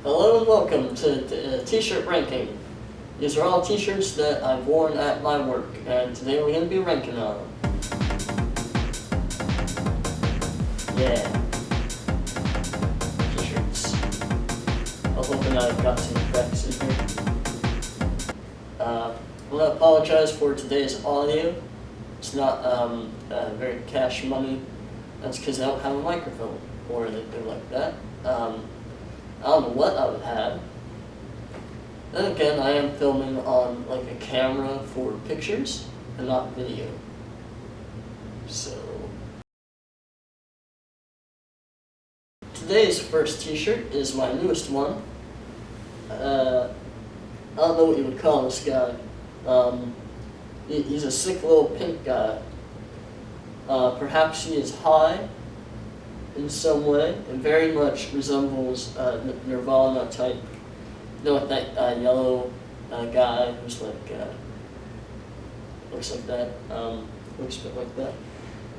Hello and welcome to T-shirt ranking. These are all T-shirts that I've worn at my work, and today we're going to be ranking on them. Yeah. T-shirts. I'm hoping I've got some effects in here. I'm going to apologize for today's audio. It's not very cash money. That's because I don't have a microphone or anything like that. I don't know what I would have. Then again, I am filming on like a camera for pictures and not video. So today's first t-shirt is my newest one. I don't know what you would call this guy. He's a sick little pink guy. Perhaps he is high in some way, and very much resembles Nirvana type. You know, like that yellow guy who's like, looks like that, looks a bit like that.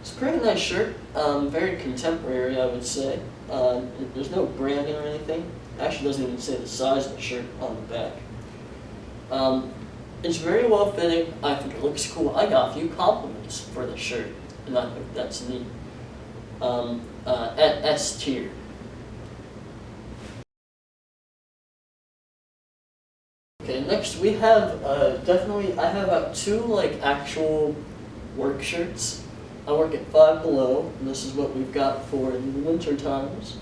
It's a pretty nice shirt, very contemporary, I would say. There's no branding or anything. Actually doesn't even say the size of the shirt on the back. It's very well fitting. I think it looks cool. I got a few compliments for the shirt, and I think that's neat. At S tier. Okay, next we have I have two like actual work shirts. I work at Five Below, and this is what we've got for the winter times.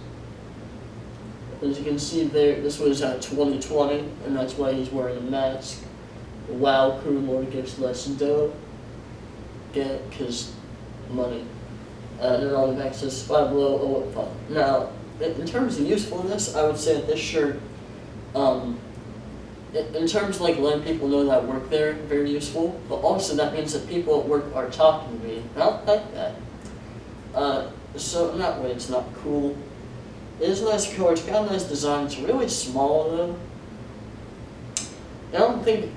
As you can see there, this was 2020, and that's why he's wearing a mask. The WoW crew more gives less dough. Get it? 'Cause money. Then on the back says Five Below, oh what fun. Now, in terms of usefulness, I would say that this shirt, in terms of like letting people know that I work there, very useful, but also that means that people at work are talking to me, and I don't like that. So in that way, it's not cool. It is a nice color, it's got a nice design, it's really small though. I don't think,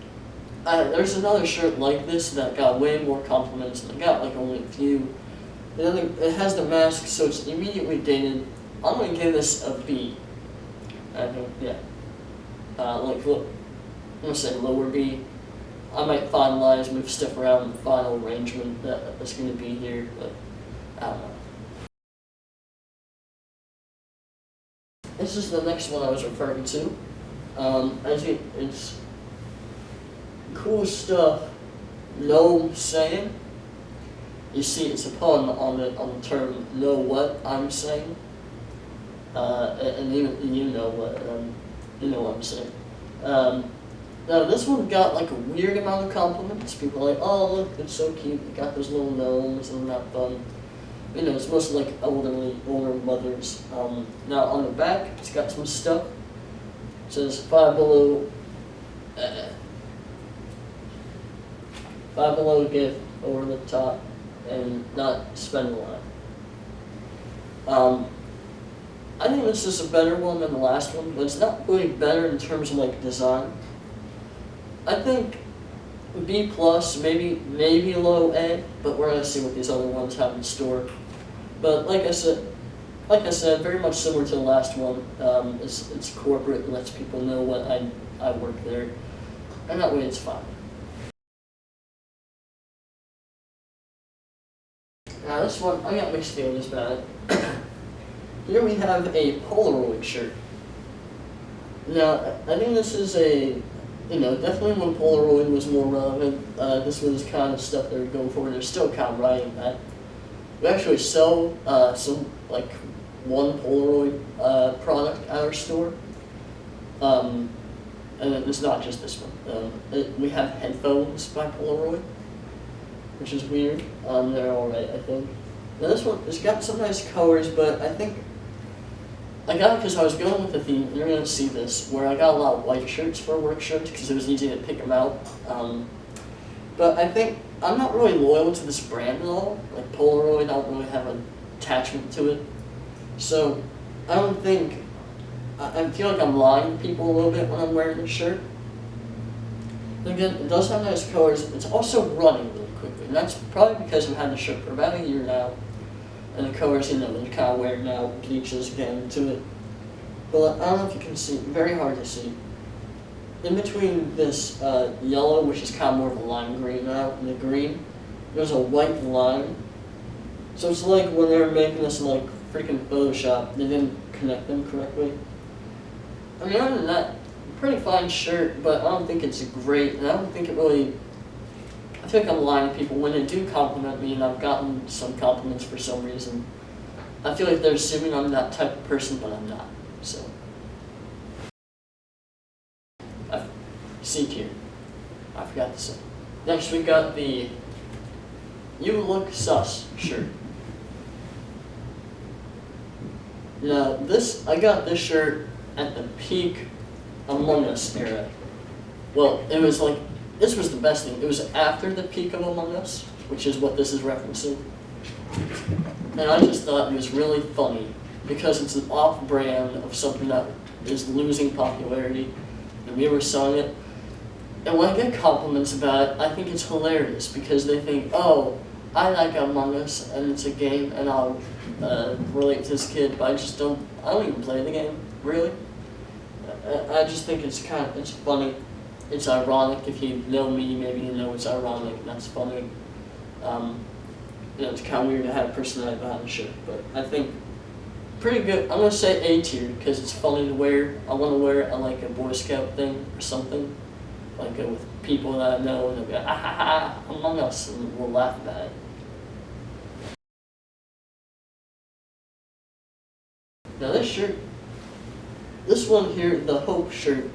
there's another shirt like this that got way more compliments, and I got like only a few. And then it has the mask, so it's immediately dated. I'm gonna give this a B. I think, yeah. Like, look, I'm gonna say lower B. I might finalize, move stuff around in the final arrangement that's gonna be here, but I don't know. This is the next one I was referring to. It's cool stuff. No saying. You see, it's a pun on the term "know what I'm saying," and you know what I'm saying. Now this one got like a weird amount of compliments. People are like, "Oh, look, it's so cute. You got those little gnomes, and that fun." You know, it's mostly like older mothers. Now on the back, it's got some stuff. It says Five Below. Five Below gift over the top. And not spend a lot. I think this is a better one than the last one, but it's not really better in terms of like design. I think B plus, maybe low A, but we're gonna see what these other ones have in store. But like I said, very much similar to the last one. It's corporate, and lets people know what I work there, and that way it's fine. Now this one, I got mixed feelings about it. Here we have a Polaroid shirt. Now, I think this is definitely when Polaroid was more relevant, this was kind of stuff they were going for, and they're still kind of writing that. We actually sell one Polaroid product at our store. And it's not just this one. We have headphones by Polaroid, which is weird. They're alright, I think. Now this one, it's got some nice colors, but I think I got it because I was going with the theme, and you're going to see this, where I got a lot of white shirts for work shirts because it was easy to pick them out. But I think I'm not really loyal to this brand at all. Like Polaroid, I don't really have an attachment to it. So I don't think, I feel like I'm lying to people a little bit when I'm wearing this shirt. And again, it does have nice colors. It's also running really quickly, and that's probably because I've had the shirt for about a year now. And the colors, they're kind of wearing out, bleaches getting into it. But I don't know if you can see, very hard to see. In between this yellow, which is kind of more of a lime green now, and the green, there's a white line. So it's like when they were making this in like freaking Photoshop, they didn't connect them correctly. I mean, other than that, pretty fine shirt, but I don't think it's great, and I don't think it really, I feel like I'm lying to people when they do compliment me, and I've gotten some compliments for some reason. I feel like they're assuming I'm that type of person, but I'm not, so. C tier. I forgot to say. Next we got the You Look Sus shirt. Now I got this shirt at the peak Among Us era. Well, it was like, this was the best thing. It was after the peak of Among Us, which is what this is referencing. And I just thought it was really funny because it's an off-brand of something that is losing popularity, and we were selling it. And when I get compliments about it, I think it's hilarious because they think, oh, I like Among Us and it's a game and I'll relate to this kid, but I don't even play the game, really. I just think it's funny. It's ironic. If you know me, maybe you know it's ironic and that's funny. It's kind of weird to have a personality behind a shirt, but I think pretty good. I'm going to say A tier because it's funny to wear. I want to wear it on like a Boy Scout thing or something. Like with people that I know, and they'll be like, ah ha ha, Among Us, and we'll laugh about it. Now this shirt, this one here, the Hope shirt,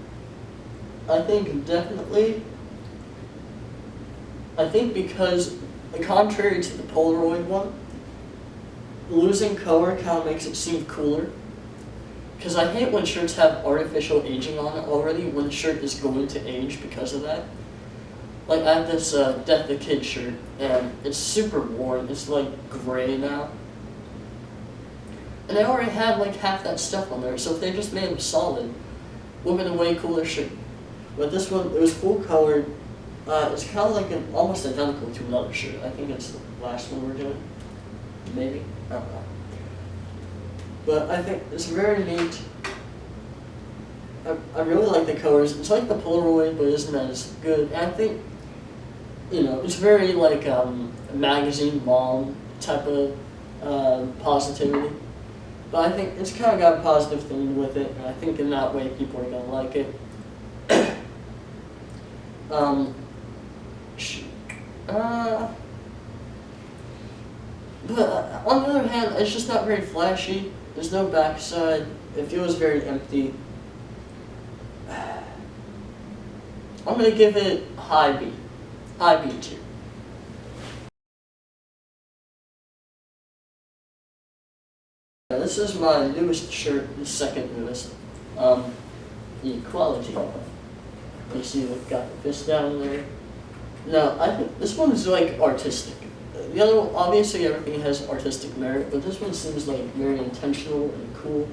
I think because, contrary to the Polaroid one, losing color kind of makes it seem cooler. Because I hate when shirts have artificial aging on it already, when the shirt is going to age because of that. Like I have this Death the Kid shirt, and it's super worn, it's like gray now. And I already had like half that stuff on there, so if they just made them solid, it would have been a way cooler shirt. But this one, it was full colored, it's kind of like almost identical to another shirt. I think it's the last one we're doing, maybe, I don't know. But I think it's very neat. I really like the colors. It's like the Polaroid, but it isn't as good. And I think, it's very like magazine mom type of positivity. But I think it's kind of got a positive thing with it, and I think in that way people are going to like it. But on the other hand, it's just not very flashy. There's no backside. It feels very empty. I'm going to give it high B. High B tier. This is my newest shirt, the second newest. Equality. You see we've got the fist down there. Now, I think this one's like artistic. The other one, obviously everything has artistic merit, but this one seems like very intentional and cool.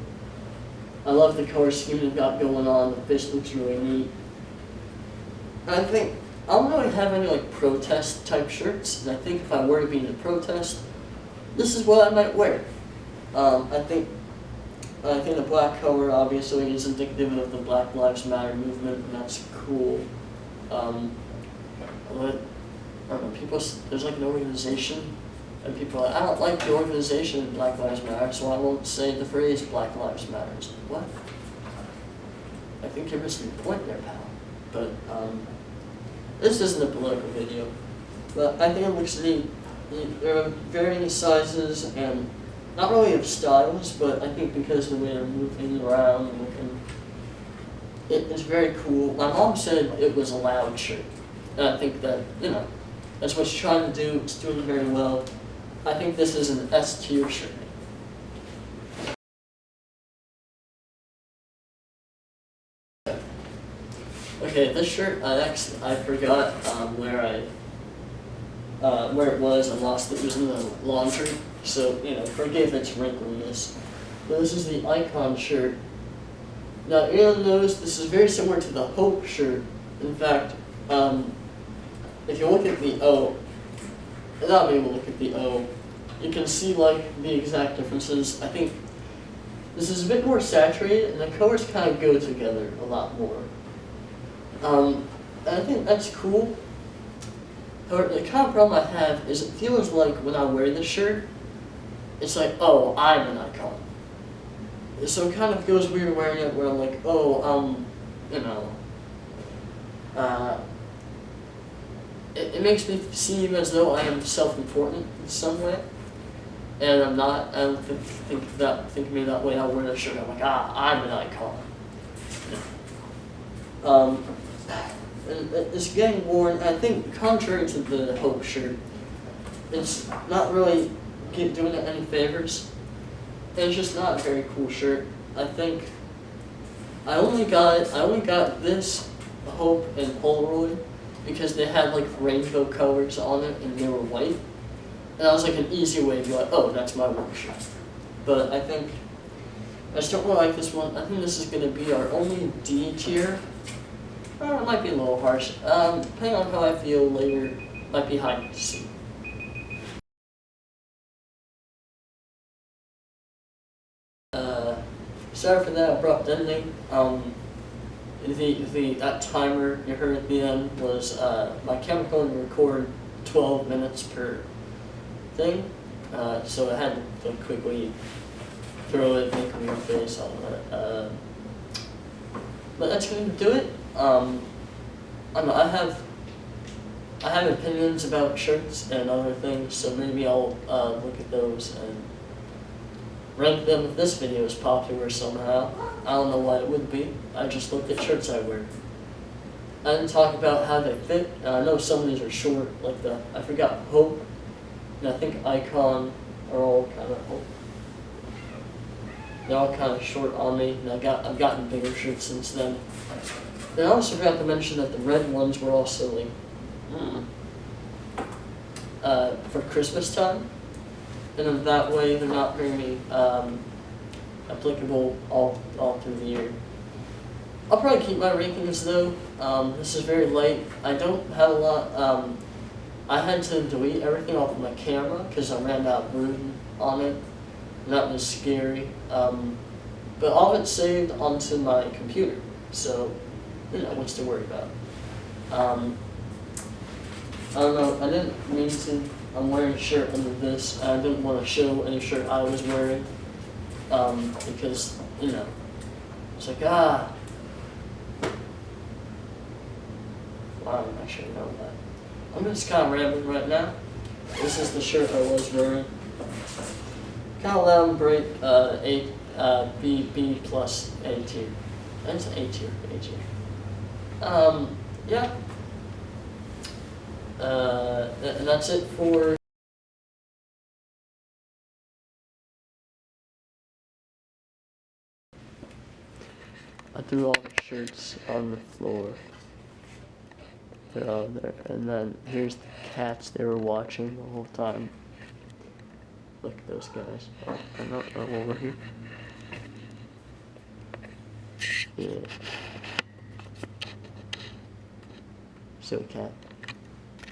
I love the color scheme they've got going on. The fist looks really neat. And I think, I don't really have any like protest type shirts, and I think if I were to be in a protest, this is what I might wear. I think the black color obviously is indicative of the Black Lives Matter movement, and that's cool. I don't know, there's like an organization, and people are like, I don't like the organization Black Lives Matter, so I won't say the phrase Black Lives Matter. It's like, what? I think you're missing the point there, pal. But, this isn't a political video, but I think it looks neat. There are varying sizes, and not really of styles, but I think because of the way they're moving around and looking, it is very cool. My mom said it was a loud shirt, and I think that, that's what she's trying to do. It's doing very well. I think this is an S tier shirt. Okay, this shirt, I forgot where it was. I lost it. It was in the laundry. So, forgive its wrinkliness. But this is the Icon shirt. Now, you'll notice this is very similar to the Hope shirt. In fact, if you look at the O, not maybe look at the O, you can see like the exact differences. I think This is a bit more saturated, and the colors kind of go together a lot more. And I think that's cool. However, the kind of problem I have is it feels like when I wear this shirt, it's like, oh, I'm an icon. So it kind of feels weird wearing it where I'm like, oh, you know, it makes me seem as though I am self-important in some way. And I'm not. I don't think of me that way. I wear that shirt. I'm like, I'm an icon. It's getting worn. I think, contrary to the Hope shirt, it's not really doing it any favors. It's just not a very cool shirt. I think I only got this Hope and Polaroid because they had like rainbow colors on it and they were white. And that was like an easy way to be like, oh, that's my work shirt. But I just don't really like this one. I think this is going to be our only D tier. It might be a little harsh. Depending on how I feel later, might be high C. Sorry for that abrupt ending. That timer you heard at the end was my camera going to record 12 minutes per thing, so I had to quickly throw it, make a weird face on it. But that's going to do it. I have opinions about shirts and other things, so maybe I'll look at those and rank them if this video is popular somehow. I don't know why it would be. I just looked at shirts I wear. I didn't talk about how they fit. I know some of these are short, like I forgot Hope, and I think Icon are all kind of, they're all kind of short on me, and I've gotten bigger shirts since then. And I also forgot to mention that the red ones were also like, for Christmas time. And in that way, they're not very applicable all through the year. I'll probably keep my rankings though. This is very light. I don't have a lot. I had to delete everything off of my camera because I ran out of room on it. And that was scary. But all of it's saved onto my computer. So, you know, what's to worry about. I don't know, I didn't mean to. I'm wearing a shirt under this. I didn't want to show any shirt I was wearing. Because, you know, it's like, well, I don't actually know that. I'm just kind of rambling right now. This is the shirt I was wearing. Kind of loud and bright, B plus A tier. That's A tier, A tier. Yeah. And that's it for I threw all the shirts on the floor. They're all there. And then here's the cats they were watching the whole time. Look at those guys. Oh, I'm not over here. Yeah. Silly cat.